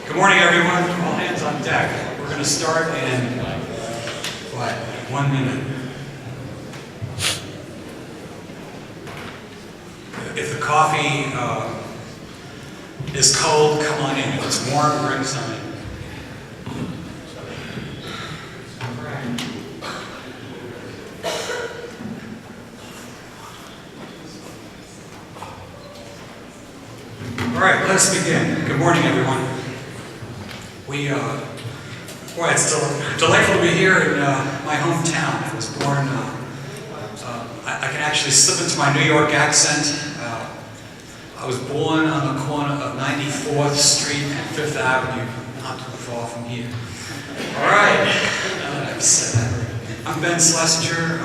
Good morning, everyone. All hands on deck. We're going to start in, 1 minute. If the coffee is cold, come on in. If it's warm, bring some in. All right, let's begin. Good morning, everyone. It's delightful to be here in my hometown. I was born, I can actually slip into my New York accent. I was born on the corner of 94th Street and 5th Avenue, not too far from here. All right, now that I've said that. I'm Ben Schlesinger,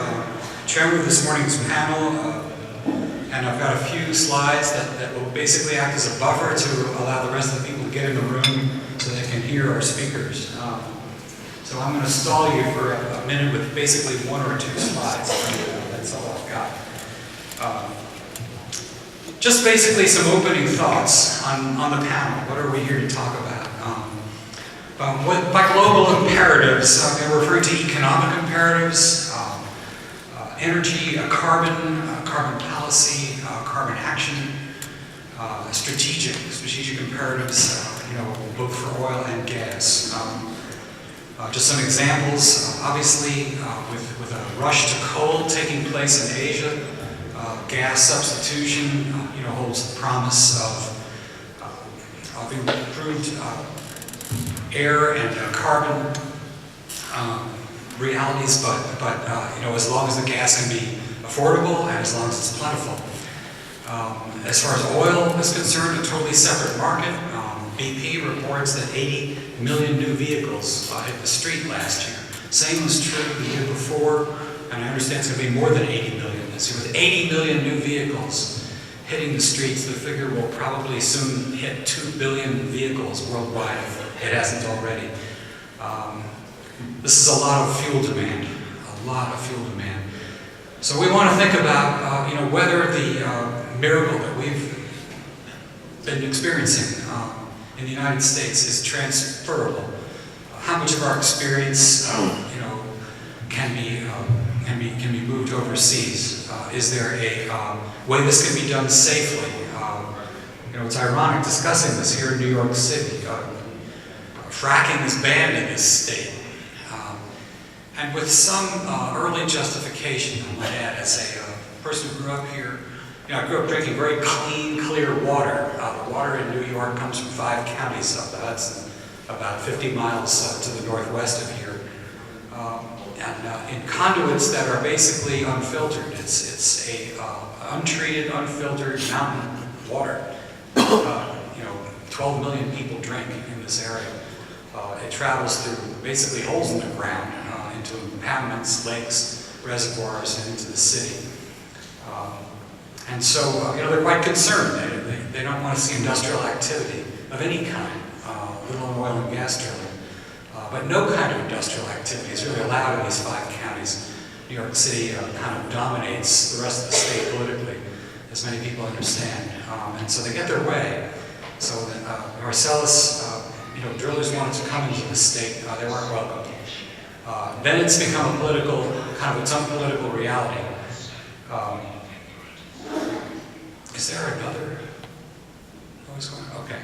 chairman of this morning's panel, and I've got a few slides that will basically act as a buffer to allow the rest of the people to get in the room so they can hear our speakers. So I'm going to stall you for a minute with basically one or two slides. That's all I've got. Just basically some opening thoughts on the panel. What are we here to talk about? By global imperatives, I'm referring to economic imperatives, energy, carbon policy, carbon action, strategic imperatives, both for oil and gas. Just some examples, obviously, with a rush to coal taking place in Asia, gas substitution, holds the promise of improved air and carbon realities, but as long as the gas can be affordable and as long as it's plentiful. As far as oil is concerned, a totally separate market. BP reports that 80 million new vehicles hit the street last year. Same was true the year before, and I understand it's going to be more than 80 million this year. With 80 million new vehicles hitting the streets, the figure will probably soon hit 2 billion vehicles worldwide if it hasn't already. This is a lot of fuel demand, So we want to think about, whether the miracle that we've been experiencing in the United States is transferable. How much of our experience, can be moved overseas? Is there a way this can be done safely? It's ironic discussing this here in New York City. Fracking is banned in this state. And with some early justification, I might add, as a person who grew up here, I grew up drinking very clean, clear water. The water in New York comes from 5 counties up the Hudson, about 50 miles to the northwest of here. And in conduits that are basically unfiltered. It's untreated, unfiltered mountain water. 12 million people drink in this area. It travels through basically holes in the ground into impoundments, lakes, reservoirs, and into the city. And so, they're quite concerned. They don't want to see industrial activity of any kind, let alone oil and gas drilling. But no kind of industrial activity is really allowed in these 5 counties. New York City kind of dominates the rest of the state politically, as many people understand. And so they get their way. So that Marcellus, drillers wanted to come into the state. They weren't welcome. Then it's become a political, kind of its own political reality. Is there another? What's going on? Okay.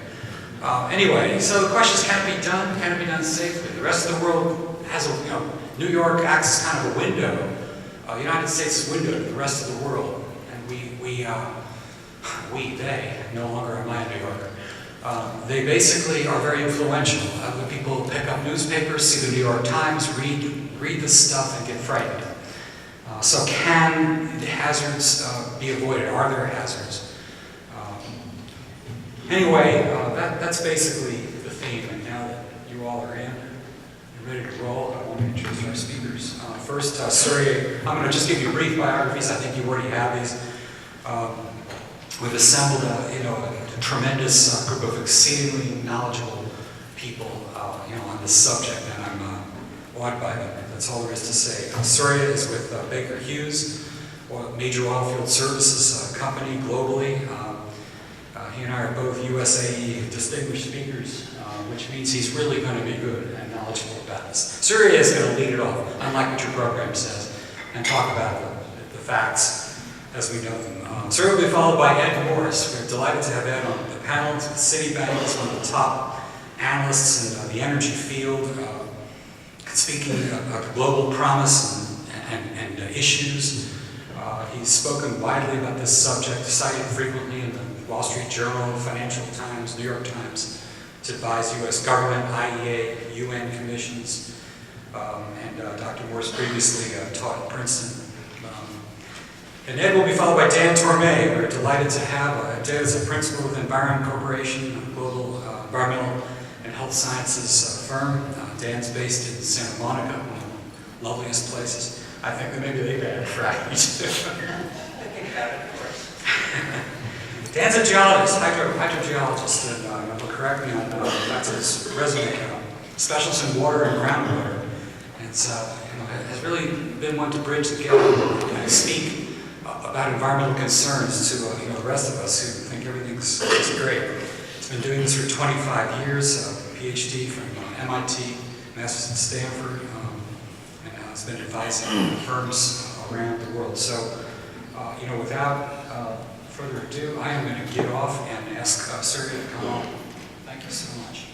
Anyway, so the question is, can it be done? Can it be done safely? The rest of the world has New York acts as kind of a window. The United States is a window to the rest of the world. And they, no longer am I a New Yorker, they basically are very influential. When people pick up newspapers, see the New York Times, read the stuff and get frightened. So can the hazards be avoided? Are there hazards? Anyway, that's basically the theme. And now that you all are in and ready to roll, I want to introduce our speakers. First, Surya, I'm going to just give you brief biographies. I think you already have these. We've assembled a tremendous group of exceedingly knowledgeable people, on this subject, and I'm awed by them. That's all there is to say. Surya is with Baker Hughes, a major oilfield services company globally. He and I are both USAE distinguished speakers, which means he's really going to be good and knowledgeable about this. Surya is going to lead it off, unlike what your program says, and talk about the facts as we know them. Surya will be followed by Ed Morris. We're delighted to have Ed on the panel. Citibank is one of the top analysts in the energy field, speaking of global promise and issues. He's spoken widely about this subject, cited frequently in the Wall Street Journal, Financial Times, New York Times, to advise U.S. government, IEA, UN commissions, and Dr. Morris previously taught at Princeton. And Ed will be followed by Dan Tormé. We're delighted to have Dan as a principal with Environ Corporation, a global environmental and health sciences firm. Dan's based in Santa Monica, one of the loveliest places. I think that maybe they've added fracking too. Dan's a geologist, hydrogeologist, and he'll correct me on that's his resume. Specialist in water and groundwater. And it's has really been one to bridge the gap and speak about environmental concerns to the rest of us who think everything's great. He's been doing this for 25 years, PhD from MIT, Master's at Stanford, and has been advising firms around the world. So, without further ado, I am going to get off and ask Surya to come on. Thank you so much.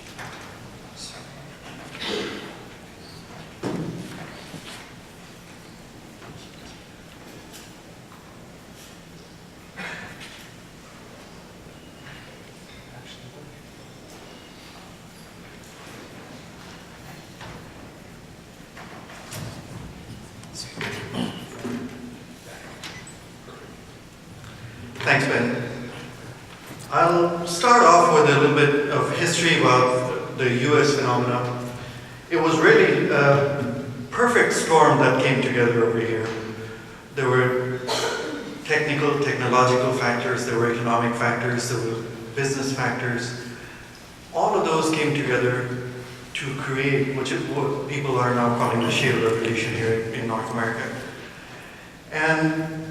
Thanks, Ben. I'll start off with a little bit of history about the US phenomena. It was really a perfect storm that came together over here. There were technological factors, there were economic factors, there were business factors. All of those came together to create what people are now calling the Shale Revolution here in North America. And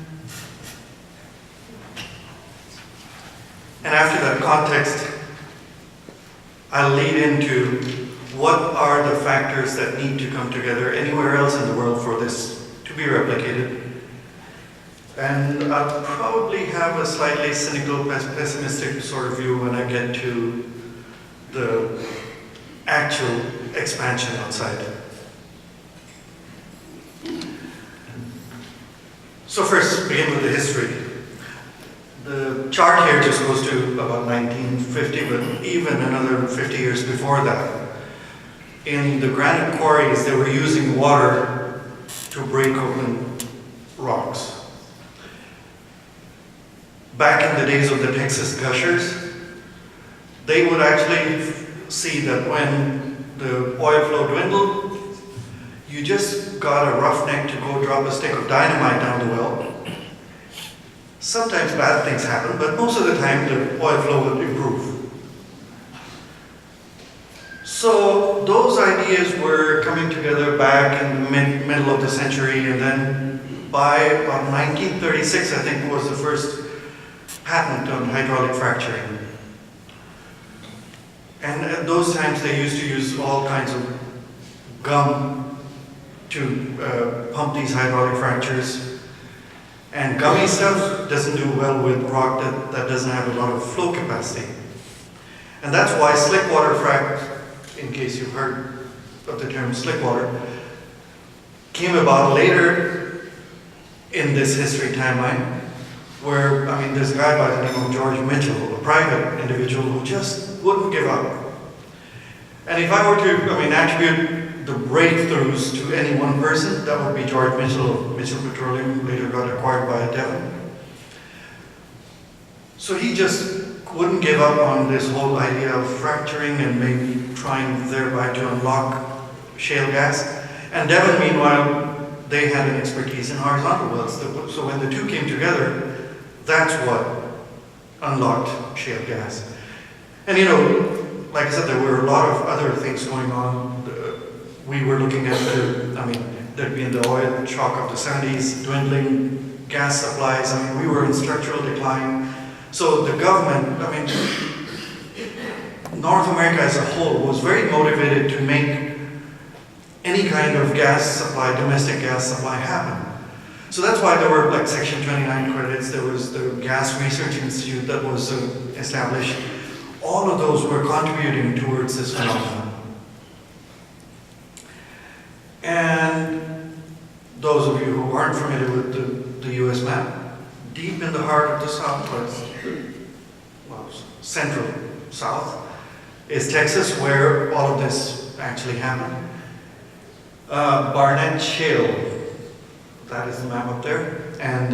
after that context, I'll lead into what are the factors that need to come together anywhere else in the world for this to be replicated. And I'll probably have a slightly cynical, pessimistic sort of view when I get to the actual expansion outside. So first, begin with the history. The chart here just goes to about 1950, but even another 50 years before that. In the granite quarries, they were using water to break open rocks. Back in the days of the Texas gushers, they would actually see that when the oil flow dwindled, you just got a roughneck to go drop a stick of dynamite down the well. Sometimes bad things happen, but most of the time the oil flow would improve. So those ideas were coming together back in the middle of the century, and then by about 1936, I think, was the first patent on hydraulic fracturing. And at those times they used to use all kinds of gum to pump these hydraulic fractures. And gummy stuff doesn't do well with rock that doesn't have a lot of flow capacity. And that's why slick water frac, in case you've heard of the term slick water, came about later in this history timeline, where, there's a guy by the name of George Mitchell, a private individual who just wouldn't give up. And if I were to, attribute the breakthroughs to any one person, that would be George Mitchell of Mitchell Petroleum, who later got acquired by Devon. So he just wouldn't give up on this whole idea of fracturing and maybe trying thereby to unlock shale gas. And Devon, meanwhile, they had an expertise in horizontal wells. So when the two came together, that's what unlocked shale gas. And like I said, there were a lot of other things going on. We were looking at there'd been the oil shock of the 70s, dwindling gas supplies. We were in structural decline. So the government, I mean, North America as a whole was very motivated to make any kind of gas supply, domestic gas supply happen. So that's why there were like Section 29 credits, there was the Gas Research Institute that was established. All of those were contributing towards this phenomenon. And those of you who aren't familiar with the US map, deep in the heart of the Southwest, well, central South, is Texas, where all of this actually happened. Barnett Shale, that is the map up there. And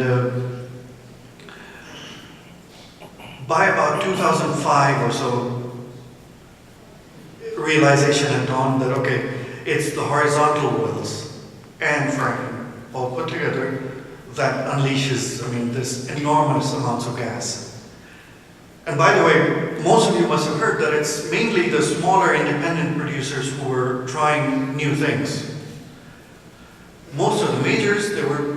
by about 2005 or so, realization had dawned that, okay, it's the horizontal wells and fracking all put together that unleashes, I mean, this enormous amounts of gas. And by the way, most of you must have heard that it's mainly the smaller independent producers who were trying new things. Most of the majors, they were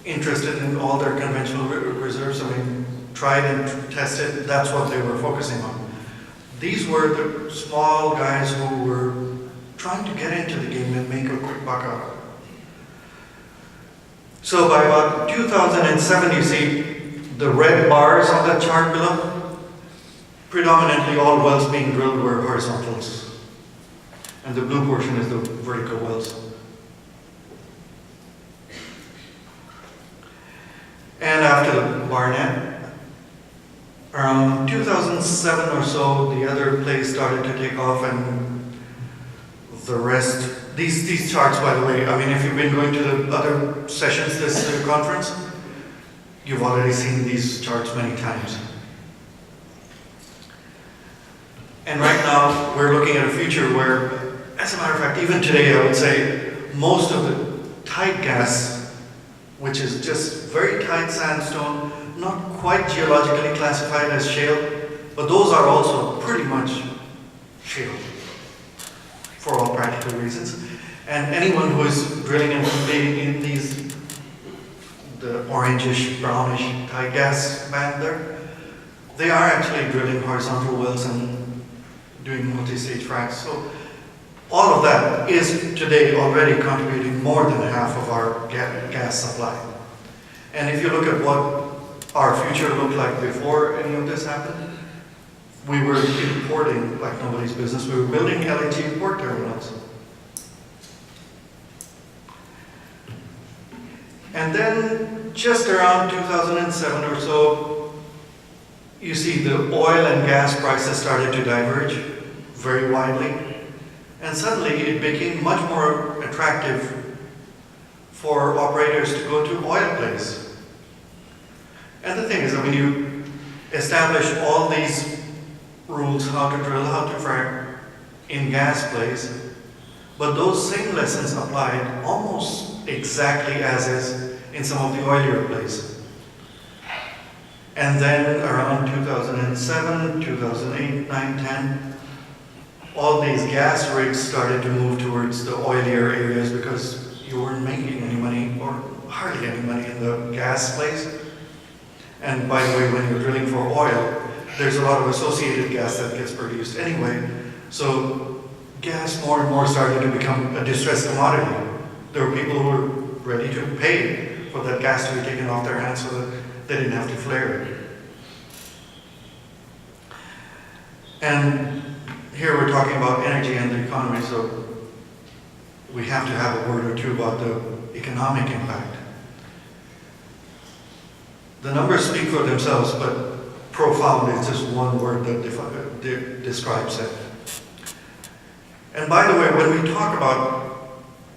interested in all their conventional reserves. I mean, tried and tested, that's what they were focusing on. These were the small guys who were trying to get into the game and make a quick buck out of it. So by about 2007, you see the red bars on that chart below. Predominantly all wells being drilled were horizontals. And the blue portion is the vertical wells. And after the Barnett, around 2007 or so, the other plays started to take off, and the rest, these charts, by the way, I mean, if you've been going to the other sessions this conference, you've already seen these charts many times. And right now, we're looking at a future where, as a matter of fact, even today, I would say, most of the tight gas, which is just very tight sandstone, not quite geologically classified as shale, but those are also pretty much shale, for all practical reasons. And anyone who is drilling and completing in these, the orangish, brownish tight gas band there, they are actually drilling horizontal wells and doing multi-stage fracs. So all of that is today already contributing more than half of our gas supply. And if you look at what our future looked like before any of this happened, we were importing like nobody's business. We were building LNG port terminals. And then just around 2007 or so, you see the oil and gas prices started to diverge very widely. And suddenly it became much more attractive for operators to go to oil plays. And the thing is, I mean, you establish all these rules, how to drill, how to frack in gas plays, but those same lessons applied almost exactly as is in some of the oilier plays. And then around 2007, 2008, 9, 10, all these gas rigs started to move towards the oilier areas because you weren't making any money, or hardly any money, in the gas plays. And by the way, when you're drilling for oil, there's a lot of associated gas that gets produced anyway. So gas more and more started to become a distressed commodity. There were people who were ready to pay for that gas to be taken off their hands so that they didn't have to flare it. And here we're talking about energy and the economy, so we have to have a word or two about the economic impact. The numbers speak for themselves, but profound is just one word that describes it. And by the way, when we talk about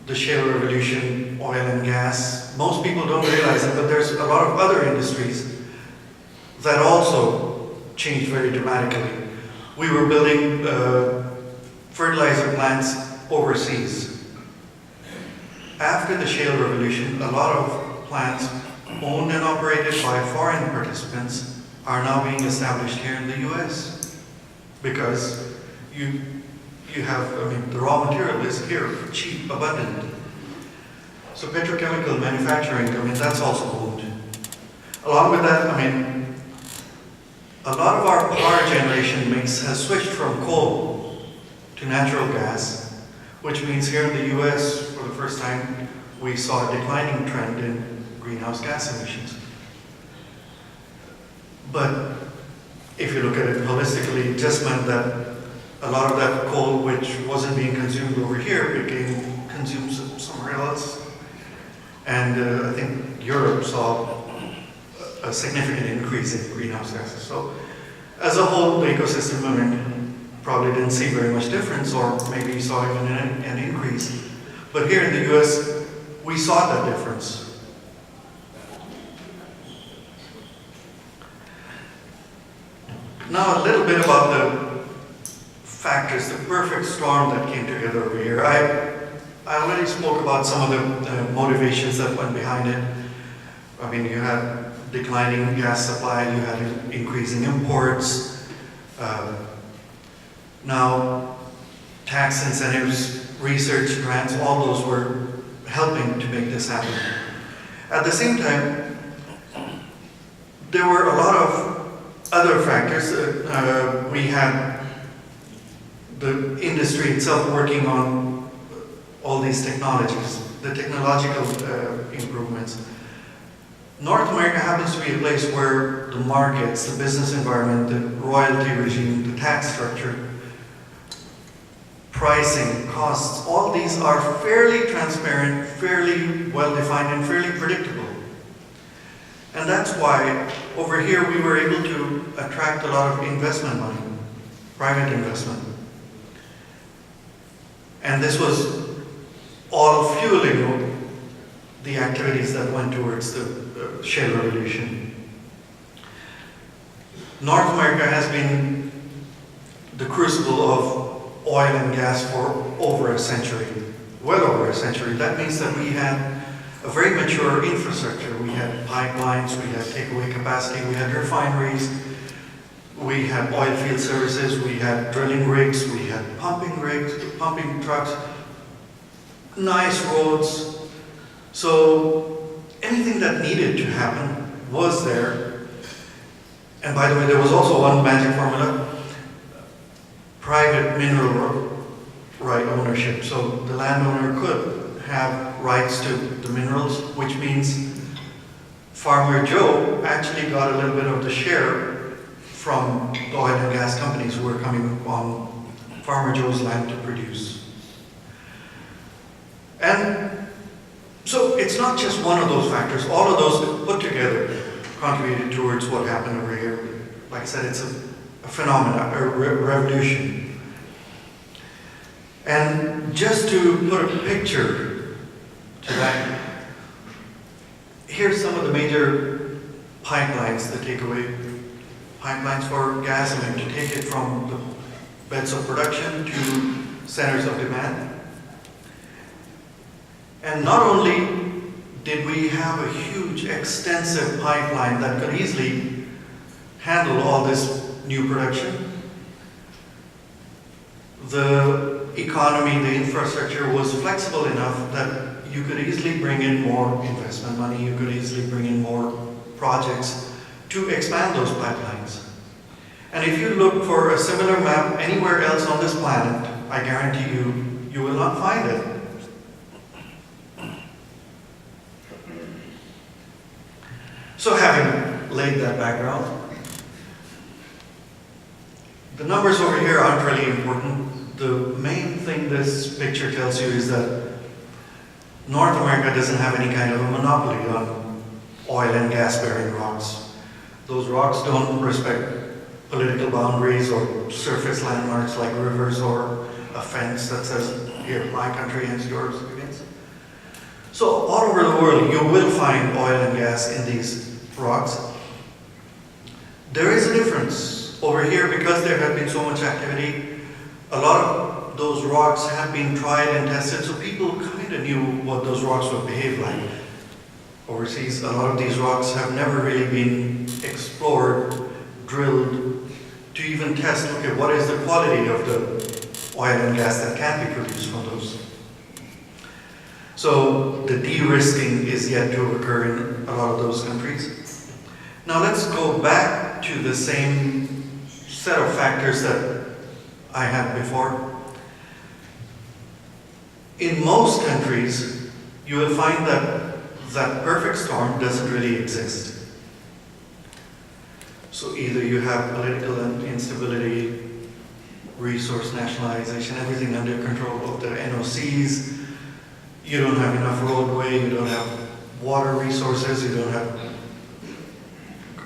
the shale revolution, oil and gas, most people don't realize it, but there's a lot of other industries that also changed very dramatically. We were building fertilizer plants overseas. After the shale revolution, a lot of plants owned and operated by foreign participants are now being established here in the US, because you have, I mean, the raw material is here, cheap, abundant. So petrochemical manufacturing, I mean, that's also boomed. Along with that, I mean, a lot of our power generation mix has switched from coal to natural gas, which means here in the US, for the first time, we saw a declining trend in greenhouse gas emissions. But if you look at it holistically, it just meant that a lot of that coal, which wasn't being consumed over here, became consumed somewhere else. And I think Europe saw a significant increase in greenhouse gases. So as a whole, the ecosystem, I mean, probably didn't see very much difference, or maybe saw even an increase. But here in the US, we saw that difference. Now a little bit about the factors, the perfect storm that came together over here. I already spoke about some of the motivations that went behind it. I mean, you had declining gas supply, you had increasing imports. Now, tax incentives, research grants, all those were helping to make this happen. At the same time, there were a lot of other factors. We had the industry itself working on all these technologies, the technological improvements. North America happens to be a place where the markets, the business environment, the royalty regime, the tax structure, pricing, costs, all these are fairly transparent, fairly well-defined, and fairly predictable. And that's why over here we were able to attract a lot of investment money, private investment. And this was all fueling the activities that went towards the Shale Revolution. North America has been the crucible of oil and gas for over a century, well over a century. That means that we had a very mature infrastructure. We had pipelines, we had takeaway capacity, we had refineries, we had oil field services, we had drilling rigs, we had pumping rigs, pumping trucks, nice roads. So anything that needed to happen was there. And by the way, there was also one magic formula: private mineral right ownership. So the landowner could have rights to the minerals, which means Farmer Joe actually got a little bit of the share from the oil and gas companies who were coming on Farmer Joe's land to produce. And so it's not just one of those factors. All of those put together contributed towards what happened over here. Like I said, it's a phenomenon, a revolution. And just to put a picture to that, here's some of the major pipelines, the takeaway pipelines for gas, I mean, to take it from the beds of production to centers of demand. And not only did we have a huge, extensive pipeline that could easily handle all this new production, the economy, the infrastructure was flexible enough that you could easily bring in more investment money, you could easily bring in more projects to expand those pipelines. And if you look for a similar map anywhere else on this planet, I guarantee you, you will not find it. So having laid that background, the numbers over here aren't really important. The main thing this picture tells you is that North America doesn't have any kind of a monopoly on oil and gas bearing rocks. Those rocks don't respect political boundaries or surface landmarks like rivers or a fence that says, here, my country and yours against. So all over the world, you will find oil and gas in these rocks. There is a difference. Over here, because there had been so much activity, a lot of those rocks have been tried and tested, so people kind of knew what those rocks would behave like. Overseas, a lot of these rocks have never really been explored, drilled, to even test, okay, what is the quality of the oil and gas that can be produced from those. So the de-risking is yet to occur in a lot of those countries. Now let's go back to to the same set of factors that I had before. In most countries, you will find that that perfect storm doesn't really exist. So either you have political instability, resource nationalization, everything under control of the NOCs, you don't have enough roadway, you don't have water resources, you don't have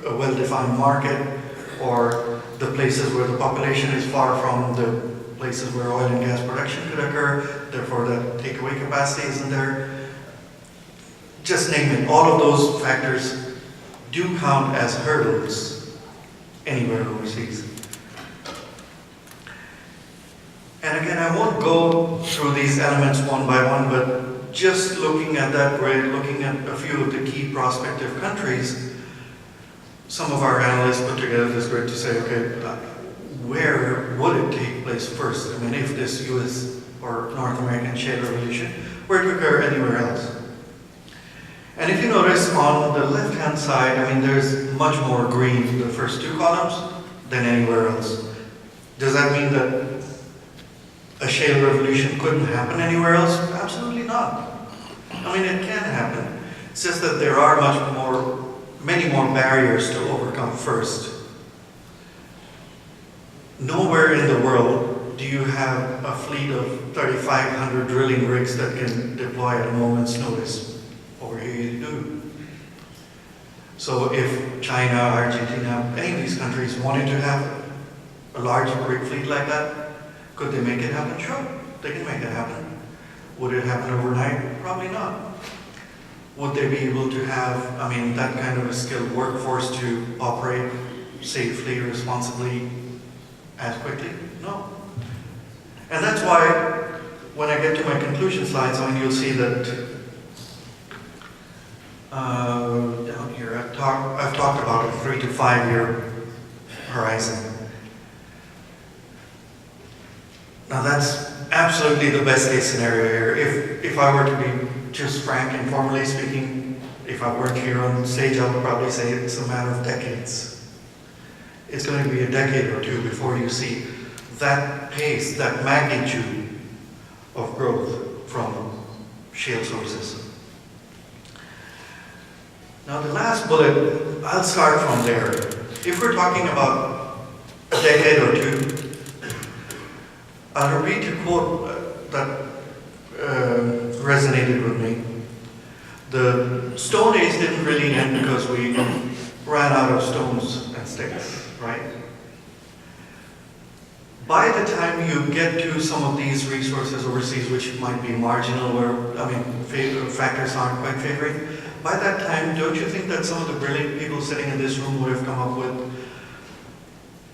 a well-defined market, or the places where the population is far from the places where oil and gas production could occur, therefore the takeaway capacity isn't there. Just name it, all of those factors do count as hurdles anywhere overseas. And again, I won't go through these elements one by one, but just looking at that grid, looking at a few of the key prospective countries, some of our analysts put together this grid to say, okay, where would it take place first? I mean, if this US or North American shale revolution were to occur anywhere else. And if you notice on the left-hand side, I mean, there's much more green in the first two columns than anywhere else. Does that mean that a shale revolution couldn't happen anywhere else? Absolutely not. I mean, it can happen. It's just that there are many more barriers to overcome first. Nowhere in the world do you have a fleet of 3,500 drilling rigs that can deploy at a moment's notice. Over here you do. So if China, Argentina, any of these countries wanted to have a large rig fleet like that, could they make it happen? Sure, they can make it happen. Would it happen overnight? Probably not. Would they be able to have, I mean, that kind of a skilled workforce to operate safely, responsibly, as quickly? No. And that's why, when I get to my conclusion slides, I mean, you'll see that down here, I've talked about a 3 to 5 year horizon. Now that's absolutely the best case scenario here. If I were to be just frank and formally speaking, if I weren't here on stage, I would probably say it's a matter of decades. It's going to be a decade or two before you see that pace, that magnitude of growth from shale sources. Now the last bullet, I'll start from there. If we're talking about a decade or two, I'll repeat a quote that resonated with me. The Stone Age didn't really end because we ran out of stones and sticks, right? By the time you get to some of these resources overseas, which might be marginal, or factors aren't quite favoring, by that time, don't you think that some of the brilliant people sitting in this room would have come up with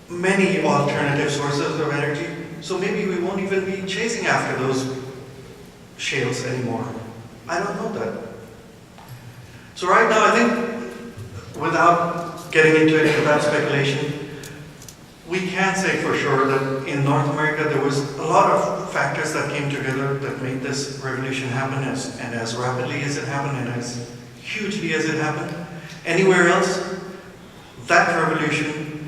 many alternative sources of energy? So maybe we won't even be chasing after those shales anymore. I don't know that. So right now, I think, without getting into any of that speculation, we can say for sure that in North America there was a lot of factors that came together that made this revolution happen, and as rapidly as it happened and as hugely as it happened. Anywhere else, that revolution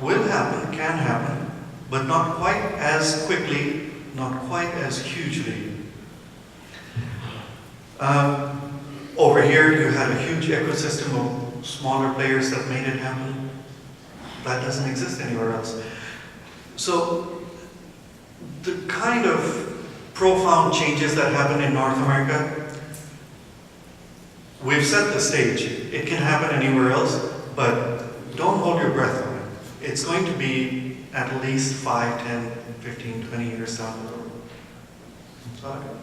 will happen, can happen, but not quite as quickly, not quite as hugely. Over here you had a huge ecosystem of smaller players that made it happen. That doesn't exist anywhere else. So the kind of profound changes that happen in North America, we've set the stage. It can happen anywhere else, but don't hold your breath on it. It's going to be at least 5, 10, 15, 20 years down the road. Thank you.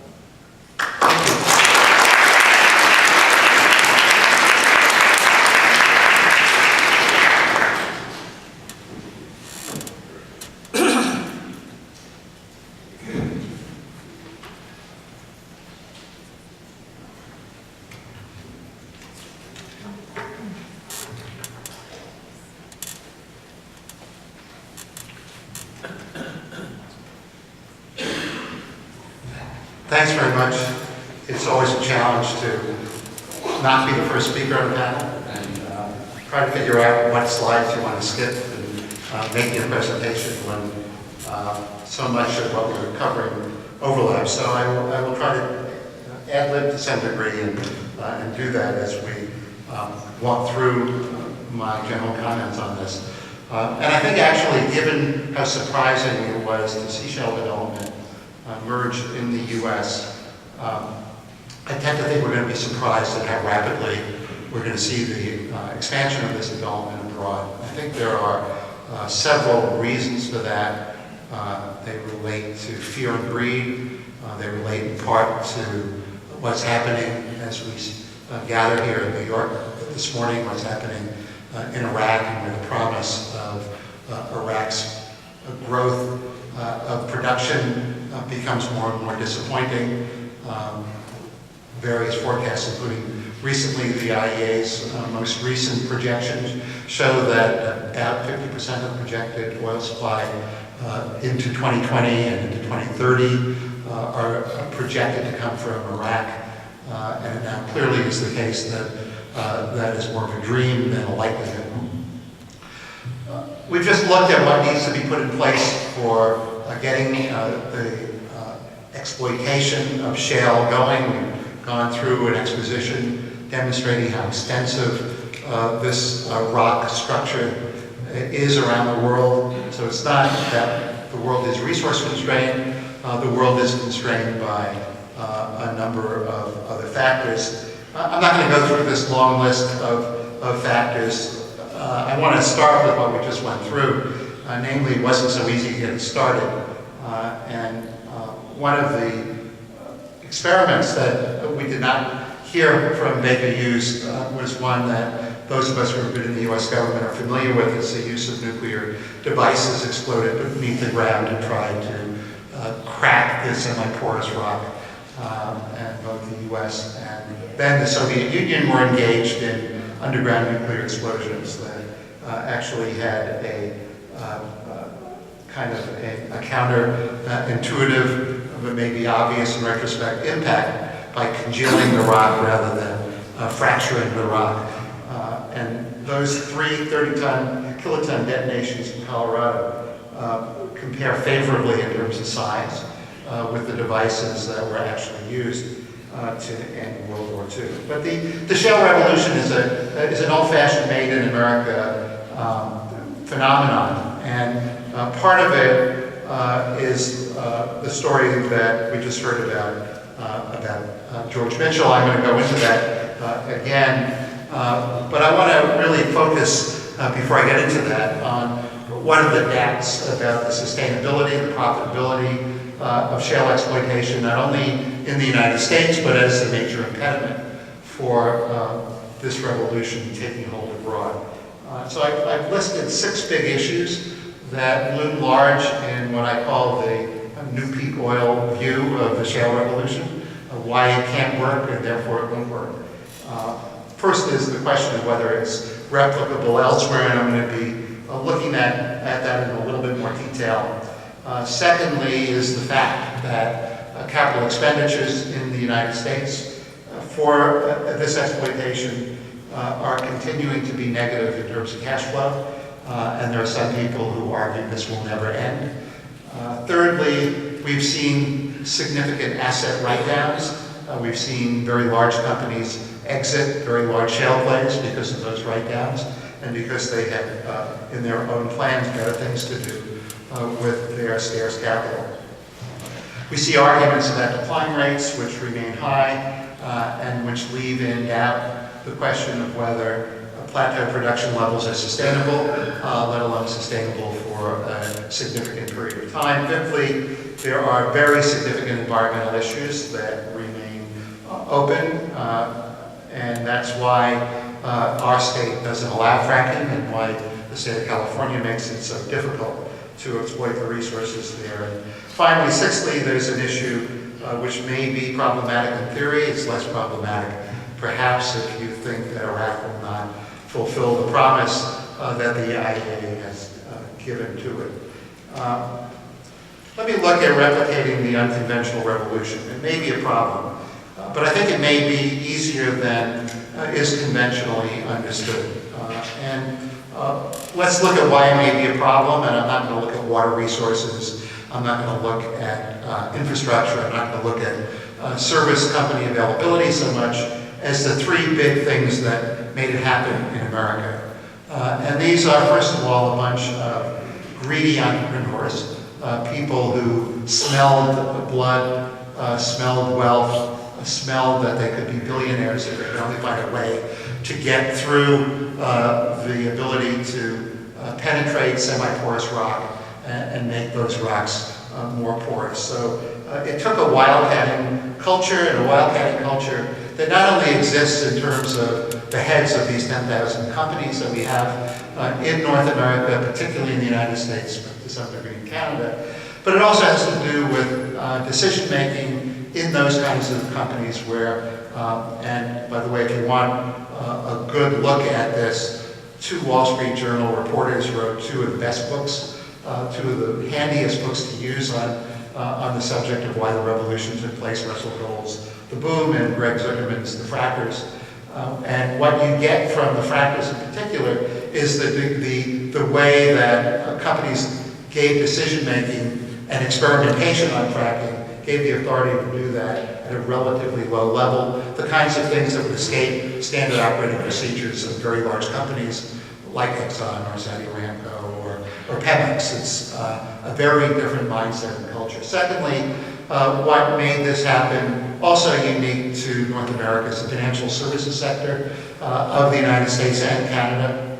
Thanks very much. It's always a challenge to not be the first speaker on the panel, and try to figure out what slides you want to skip and make your presentation when so much of what we're covering overlaps. So I will try to ad-lib to some degree and do that as we walk through my general comments on this. And I think actually, given how surprising it was to see shale development merge in the U.S., I tend to think we're going to be surprised at how rapidly we're going to see the expansion of this development abroad. I think there are several reasons for that. They relate to fear and greed. They relate in part to what's happening as we gather here in New York this morning, what's happening in Iraq, and where the promise of Iraq's growth of production becomes more and more disappointing. Various forecasts, including recently the IEA's most recent projections, show that about 50% of the projected oil supply into 2020 and into 2030 are projected to come from Iraq. And it now clearly is the case that that is more of a dream than a likelihood. We've just looked at what needs to be put in place for getting the exploitation of shale going. We've gone through an exposition demonstrating how extensive this rock structure is around the world. So it's not that the world is resource constrained, the world is constrained by a number of other factors. I'm not going to go through this long list of factors. I want to start with what we just went through. Namely, it wasn't so easy to get it started. And one of the experiments that we did not hear from Baker Hughes was one that those of us who have been in the U.S. government are familiar with. It's the use of nuclear devices exploded beneath the ground to try to crack the semi-porous rock. And both the U.S. and then the Soviet Union were engaged in underground nuclear explosions that actually had a kind of a counterintuitive, but maybe obvious in retrospect, impact by congealing the rock rather than fracturing the rock. And those three 30-kiloton detonations in Colorado compare favorably in terms of size with the devices that were actually used to end World War II. But the shale revolution is an old-fashioned made-in-America phenomenon, and part of it is the story that we just heard about George Mitchell. I'm going to go into that again, but I want to really focus, before I get into that, on what are the doubts about the sustainability, the profitability of shale exploitation, not only in the United States, but as a major impediment for this revolution taking hold abroad. So I've listed 6 big issues that loom large in what I call the new peak oil view of the shale revolution, why it can't work and therefore it won't work. First is the question of whether it's replicable elsewhere, and I'm going to be looking at that in a little bit more detail. Secondly is the fact that capital expenditures in the United States for this exploitation are continuing to be negative in terms of cash flow, and there are some people who argue this will never end. Thirdly, we've seen significant asset write-downs. We've seen very large companies exit very large shale plays because of those write-downs, and because they have, in their own plans, better things to do with their scarce capital. We see arguments about decline rates, which remain high, and which leave in doubt the question of whether plateau production levels are sustainable, let alone sustainable for a significant period of time. Fifthly, there are very significant environmental issues that remain open, and that's why our state doesn't allow fracking, and why the state of California makes it so difficult to exploit the resources there. And finally, sixthly, there's an issue which may be problematic in theory. It's less problematic, perhaps, if you think that Iraq will not fulfill the promise that the IEA has given to it. Let me look at replicating the unconventional revolution. It may be a problem, but I think it may be easier than is conventionally understood. Let's look at why it may be a problem, and I'm not going to look at water resources. I'm not going to look at infrastructure. I'm not going to look at service company availability so much as the three big things that made it happen in America. And these are, first of all, a bunch of greedy entrepreneurs, people who smelled blood, smelled wealth, smelled that they could be billionaires if they could only find a way to get through the ability to penetrate semi-porous rock and make those rocks more porous. So it took a wildcatting culture, and a wildcatting culture that not only exists in terms of the heads of these 10,000 companies that we have in North America, particularly in the United States, but to some degree in Canada, but it also has to do with decision-making in those kinds of companies where, and by the way, if you want a good look at this, two Wall Street Journal reporters wrote two of the best books, two of the handiest books to use on the subject of why the revolution took place, Russell Dole's The Boom and Greg Zuckerman's The Frackers. And what you get from the frackers in particular is the way that companies gave decision-making and experimentation on fracking, gave the authority to do that at a relatively low level, the kinds of things that would escape standard operating procedures of very large companies like Exxon or Saudi Aramco or Pemex. It's a very different mindset and culture. Secondly, what made this happen, also unique to North America, is the financial services sector of the United States and Canada,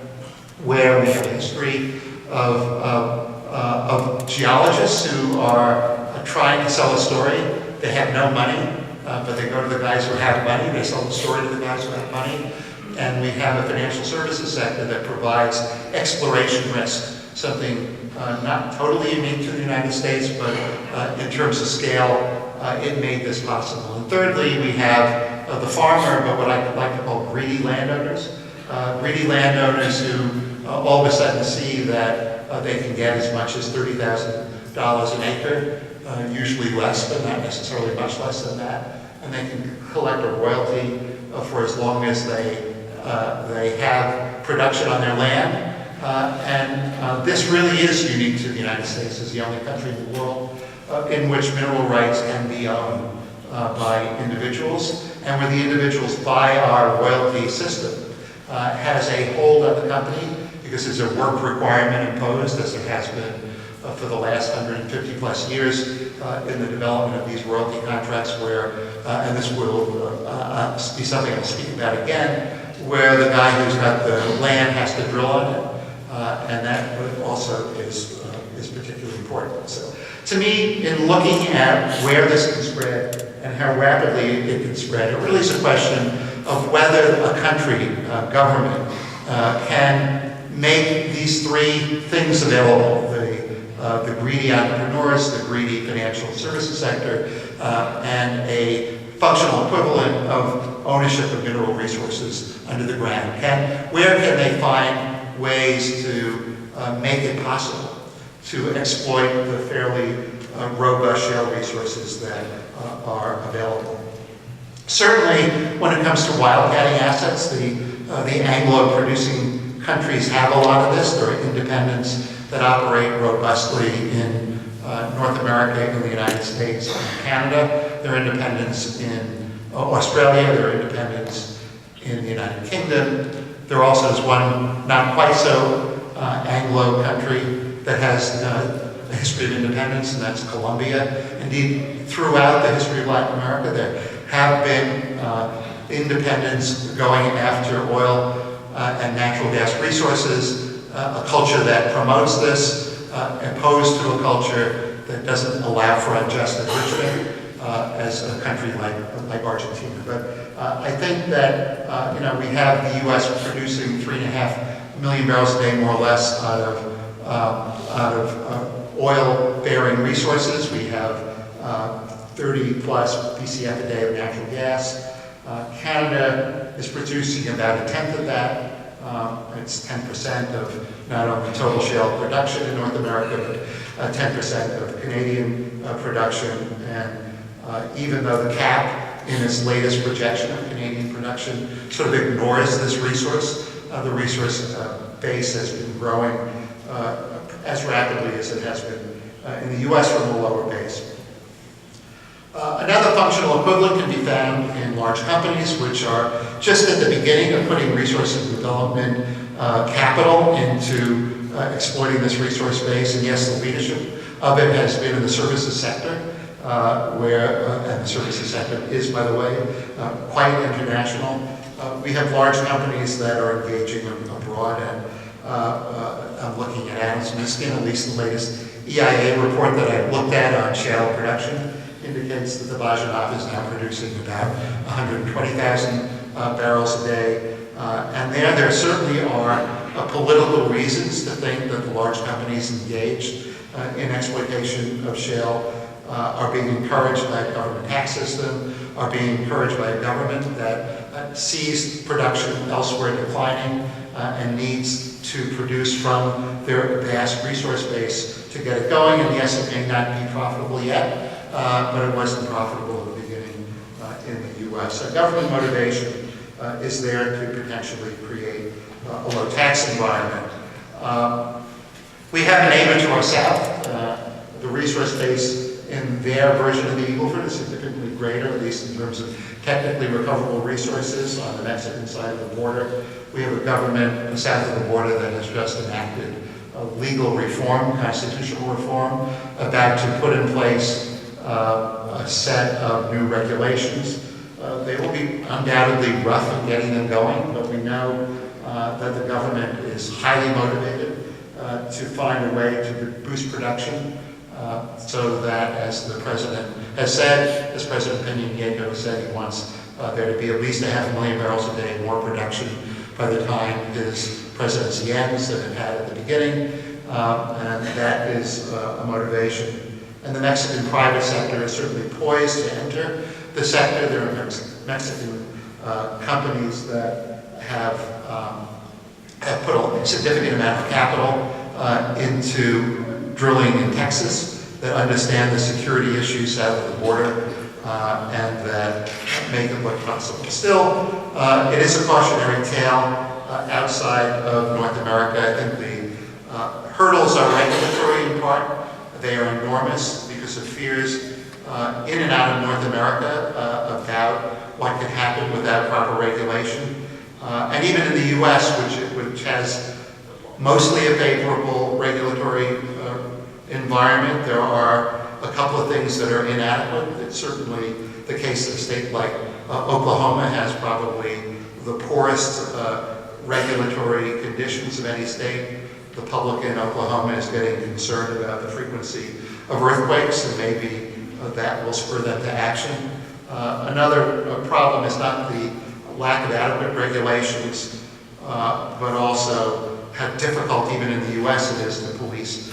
where we have a history of geologists who are trying to sell a story. They have no money, but they go to the guys who have money. They sell the story to the guys who have money. And we have a financial services sector that provides exploration risk, something not totally unique to the United States, but in terms of scale, it made this possible. And thirdly, we have the farmer, but what I like to call greedy landowners. Greedy landowners who all of a sudden see that they can get as much as $30,000 an acre, usually less, but not necessarily much less than that. And they can collect a royalty for as long as they have production on their land. This really is unique to the United States as the only country in the world in which mineral rights can be owned by individuals, and where the individuals buy our royalty system has a hold on the company because there's a work requirement imposed, as there has been for the last 150 plus years in the development of these royalty contracts where, and this will be something I'll speak about again, where the guy who's got the land has to drill on it, and that also is particularly important. So, to me, in looking at where this can spread and how rapidly it can spread, it really is a question of whether a country, government, can make these three things available: the greedy entrepreneurs, the greedy financial services sector, and a functional equivalent of ownership of mineral resources under the ground. Where can they find ways to make it possible to exploit the fairly robust shale resources that are available? Certainly, when it comes to wildcatting assets, the Anglo-producing countries have a lot of this. There are independents that operate robustly in North America, in the United States, and Canada. There are independents in Australia. There are independents in the United Kingdom. There also is one not quite so Anglo country that has a history of independence, and that's Colombia. Indeed, throughout the history of Latin America, there have been independents going after oil and natural gas resources, a culture that promotes this, opposed to a culture that doesn't allow for unjust enrichment, as a country like Argentina. But I think that we have the U.S. producing 3.5 million barrels a day, more or less, out of oil-bearing resources. We have 30 plus BCF a day of natural gas. Canada is producing about a tenth of that. It's 10% of not only total shale production in North America, but 10% of Canadian production. And even though the cap in its latest projection of Canadian production sort of ignores this resource, the resource base has been growing as rapidly as it has been in the U.S. from a lower base. Another functional equivalent can be found in large companies, which are just at the beginning of putting resource and development capital into exploiting this resource base. And yes, the leadership of it has been in the services sector, and the services sector is, by the way, quite international. We have large companies that are engaging abroad, and I'm looking at Adams Miskin, at least the latest EIA report that I looked at on shale production indicates that the Bajanov is now producing about 120,000 barrels a day. And there certainly are political reasons to think that the large companies engaged in exploitation of shale are being encouraged by a government tax system, are being encouraged by a government that sees production elsewhere declining and needs to produce from their vast resource base to get it going. And yes, it may not be profitable yet, but it wasn't profitable at the beginning in the U.S. So government motivation is there to potentially create a low tax environment. We have a neighbor to our south. The resource base in their version of the Eagle Ford is significantly greater, at least in terms of technically recoverable resources on the Mexican side of the border. We have a government south of the border that has just enacted a legal reform, constitutional reform, about to put in place a set of new regulations. They will be undoubtedly rough in getting them going, but we know that the government is highly motivated to find a way to boost production so that, as the president has said, as President Peña Nieto has said, he wants there to be at least 500,000 barrels a day more production by the time his presidency ends than it had at the beginning, and that is a motivation. And the Mexican private sector is certainly poised to enter the sector. There are Mexican companies that have put a significant amount of capital into drilling in Texas, that understand the security issues south of the border, and that make it look possible. Still, it is a cautionary tale outside of North America. I think the hurdles are regulatory in part. They are enormous because of fears in and out of North America about what can happen without proper regulation. And even in the U.S., which has mostly a favorable regulatory environment, there are a couple of things that are inadequate. It's certainly the case that a state like Oklahoma has probably the poorest regulatory conditions of any state. The public in Oklahoma is getting concerned about the frequency of earthquakes, and maybe that will spur them to action. Another problem is not the lack of adequate regulations, but also how difficult, even in the U.S., it is to police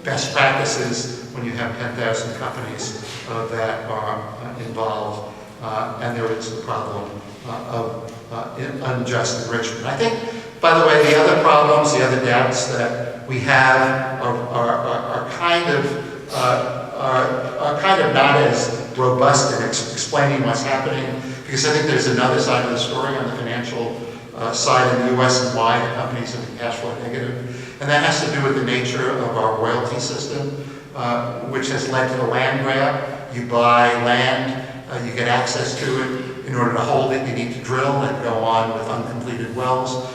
best practices when you have 10,000 companies that are involved, and there is the problem of unjust enrichment. I think, by the way, the other problems, the other doubts that we have are kind of not as robust in explaining what's happening, because I think there's another side of the story on the financial side in the U.S. and why the companies have been cash flow negative. And that has to do with the nature of our royalty system, which has led to the land grab. You buy land, you get access to it. In order to hold it, you need to drill and go on with uncompleted wells.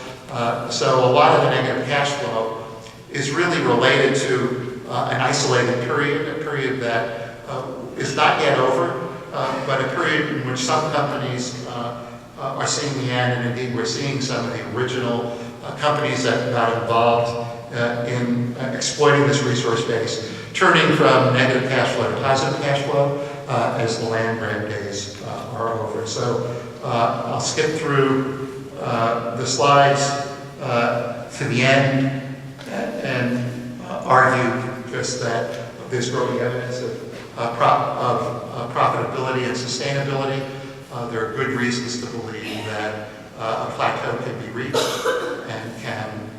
So a lot of the negative cash flow is really related to an isolated period, a period that is not yet over, but a period in which some companies are seeing the end, and indeed we're seeing some of the original companies that got involved in exploiting this resource base, turning from negative cash flow to positive cash flow as the land grab days are over. So I'll skip through the slides to the end and argue just that there's growing evidence of profitability and sustainability. There are good reasons to believe that a plateau can be reached and can,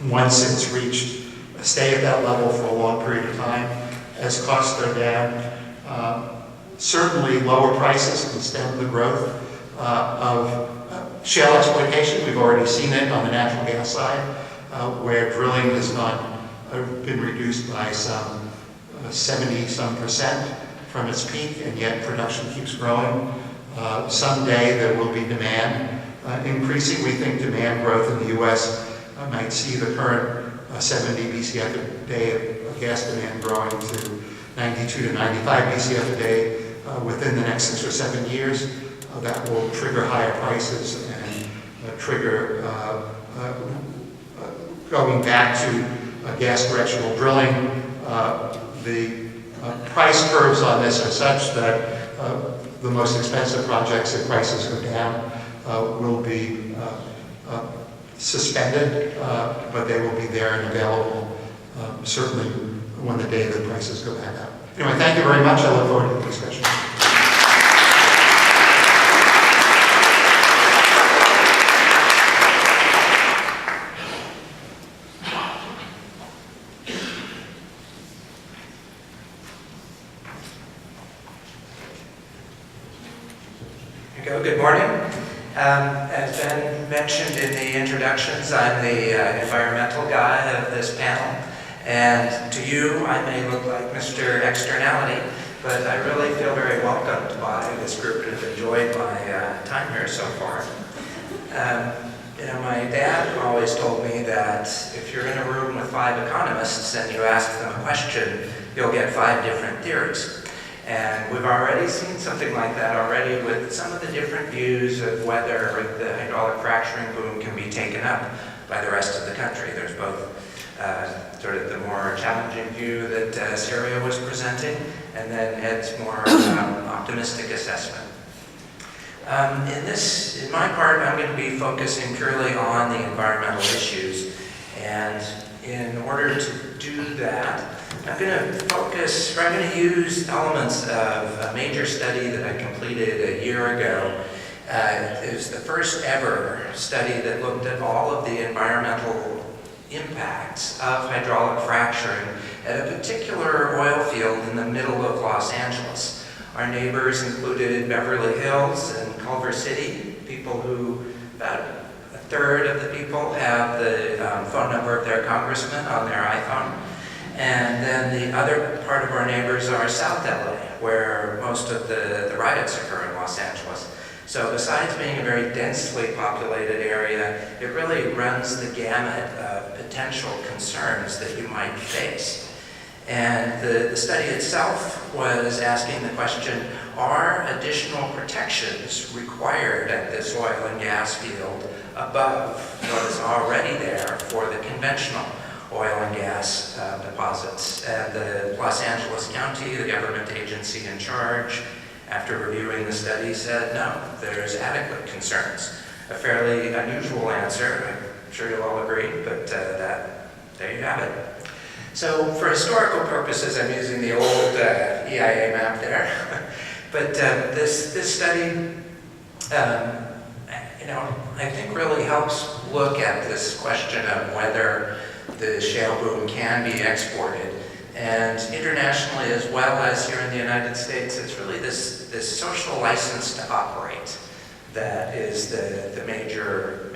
once it's reached, stay at that level for a long period of time as costs go down. Certainly lower prices can stem the growth of Shale exploitation, we've already seen it on the natural gas side, where drilling has been reduced by some 70% from its peak, and yet production keeps growing. Someday there will be demand increasing. We think demand growth in the U.S. Might see the current 70 BCF a day of gas demand growing to 92 to 95 BCF a day within the next 6 or 7 years. That will trigger higher prices and trigger going back to gas directional drilling. The price curves on this are such that the most expensive projects, if prices go down, will be suspended, but they will be there and available certainly when the day the prices go back up. Anyway, thank you very much. I look forward to the discussion. Good morning. As Ben mentioned in the introductions, I'm the environmental guy of this panel. And to you, I may look like Mr. Externality, but I really feel very welcomed by this group and have enjoyed my time here so far. My dad always told me that if you're in a room with 5 economists and you ask them a question, you'll get 5 different theories. And we've already seen something like that already with some of the different views of whether the hydraulic fracturing boom can be taken up by the rest of the country. There's both sort of the more challenging view that Syria was presenting, and then Ed's more optimistic assessment. In my part, I'm going to be focusing purely on the environmental issues. And in order to do that, I'm going to use elements of a major study that I completed a year ago. It was the first ever study that looked at all of the environmental impacts of hydraulic fracturing at a particular oil field in the middle of Los Angeles. Our neighbors included Beverly Hills and Culver City, people who, about a third of the people have the phone number of their congressman on their iPhone. And then the other part of our neighbors are South LA, where most of the riots occur in Los Angeles. So besides being a very densely populated area, it really runs the gamut of potential concerns that you might face. And the study itself was asking the question, are additional protections required at this oil and gas field above what is already there for the conventional oil and gas deposits? And the Los Angeles County, the government agency in charge, after reviewing the study, said no, there's adequate concerns. A fairly unusual answer, I'm sure you'll all agree, but there you have it. So for historical purposes, I'm using the old EIA map there. But this study, I think really helps look at this question of whether the shale boom can be exported. And internationally, as well as here in the United States, it's really this social license to operate that is the major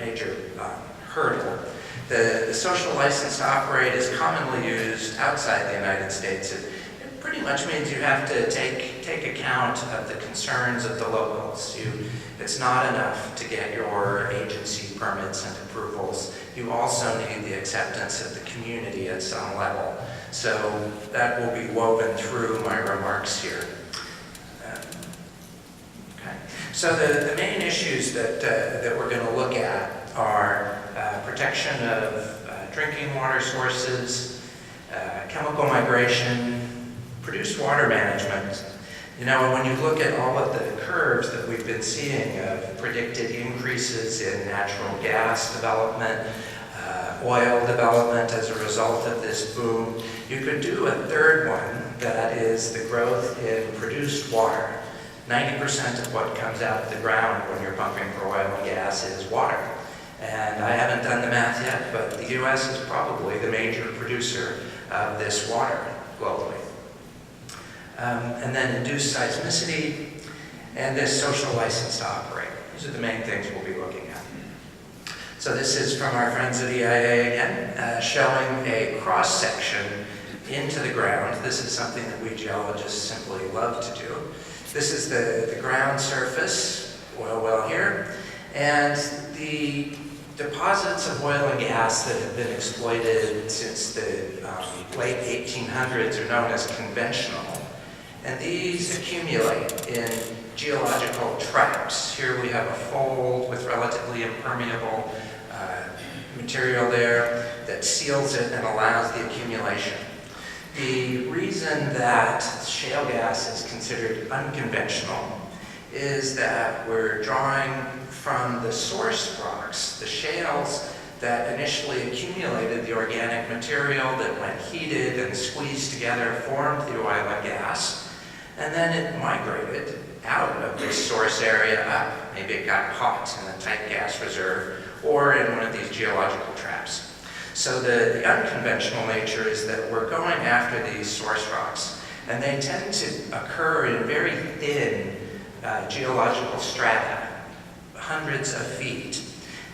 hurdle. The social license to operate is commonly used outside the United States. It pretty much means you have to take account of the concerns of the locals. It's not enough to get your agency permits and approvals. You also need the acceptance of the community at some level. So that will be woven through my remarks here. Okay. So the main issues that we're going to look at are protection of drinking water sources, chemical migration, produced water management. When you look at all of the curves that we've been seeing of predicted increases in natural gas development, oil development as a result of this boom, you could do a third one that is the growth in produced water. 90% of what comes out of the ground when you're pumping for oil and gas is water. And I haven't done the math yet, but the US is probably the major producer of this water globally. And then induced seismicity and this social license to operate. Those are the main things we'll be looking at. So this is from our friends at EIA again, showing a cross-section into the ground. This is something that we geologists simply love to do. This is the ground surface, oil well here, and the deposits of oil and gas that have been exploited since the late 1800s are known as conventional. And these accumulate in geological traps. Here we have a fold with relatively impermeable material there that seals it and allows the accumulation. The reason that shale gas is considered unconventional is that we're drawing from the source rocks, the shales that initially accumulated the organic material that when heated and squeezed together formed the oil and gas, and then it migrated out of this source area up. Maybe it got caught in a tight gas reserve or in one of these geological traps. So the unconventional nature is that we're going after these source rocks, and they tend to occur in very thin geological strata, hundreds of feet.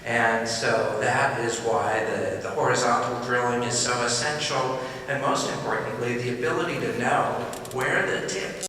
And so that is why the horizontal drilling is so essential, and most importantly, the ability to know where the tips